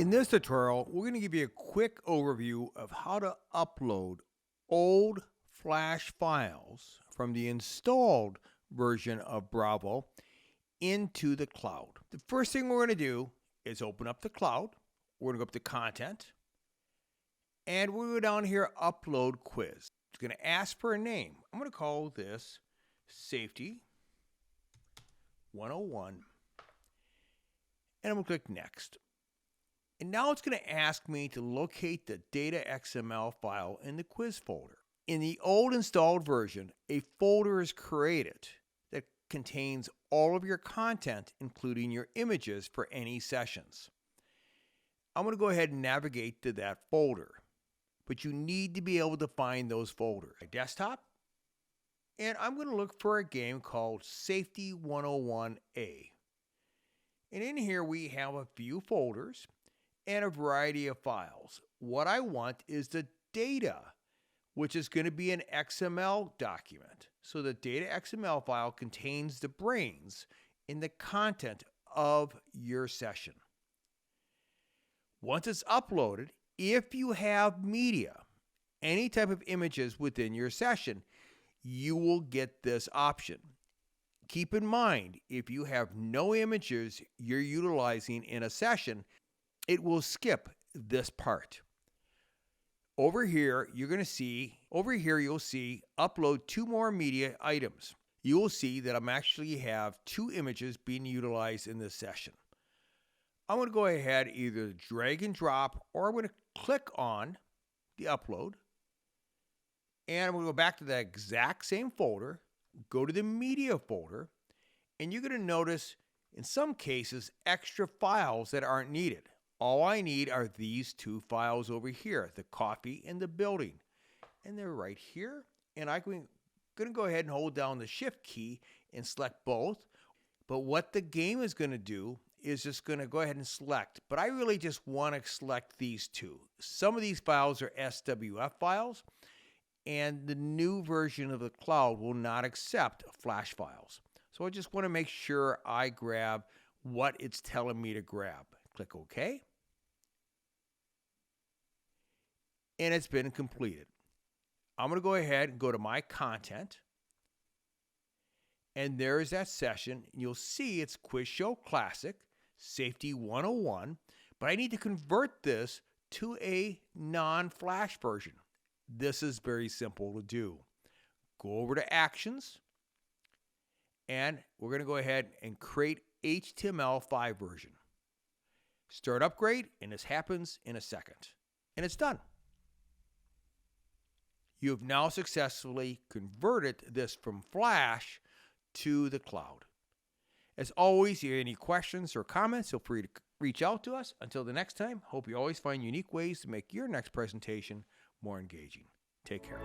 In this tutorial, we're going to give you a quick overview of how to upload old Flash files from the installed version of Bravo into the cloud. The first thing we're going to do is open up the cloud. We're going to go up to Content, and we'll go down here, Upload Quiz. It's going to ask for a name. I'm going to call this Safety 101, and I'm going to click Next. And now it's going to ask me to locate the data XML file in the quiz folder. In the old installed version, a folder is created that contains all of your content, including your images for any sessions. I'm going to go ahead and navigate to that folder, but you need to be able to find those folders. My desktop, and I'm going to look for a game called Safety 101A. And in here we have a few folders and a variety of files. What I want is the data, which is going to be an XML document. So the data XML file contains the brains in the content of your session. Once it's uploaded, if you have media, any type of images within your session, you will get this option. Keep in mind, if you have no images you're utilizing in a session, it will skip this part. Over here, you'll see upload 2 more media items. You will see that I'm actually have 2 images being utilized in this session. I'm going to go ahead, either drag and drop, or I'm going to click on the upload. And I'm going to go back to that exact same folder, go to the media folder, and you're going to notice in some cases extra files that aren't needed. All I need are these 2 files over here, the coffee and the building. And they're right here. And I'm going to go ahead and hold down the Shift key and select both. But what the game is going to do is just going to go ahead and select. But I really just want to select these 2. Some of these files are SWF files, and the new version of the cloud will not accept Flash files. So I just want to make sure I grab what it's telling me to grab. Click OK. And it's been completed. I'm going to go ahead and go to my content. And there's that session. You'll see it's Quiz Show Classic, Safety 101. But I need to convert this to a non-Flash version. This is very simple to do. Go over to Actions. And we're going to go ahead and create HTML5 version. Start upgrade, and this happens in a second. And it's done. You have now successfully converted this from Flash to the cloud. As always, if you have any questions or comments, feel free to reach out to us. Until the next time, hope you always find unique ways to make your next presentation more engaging. Take care.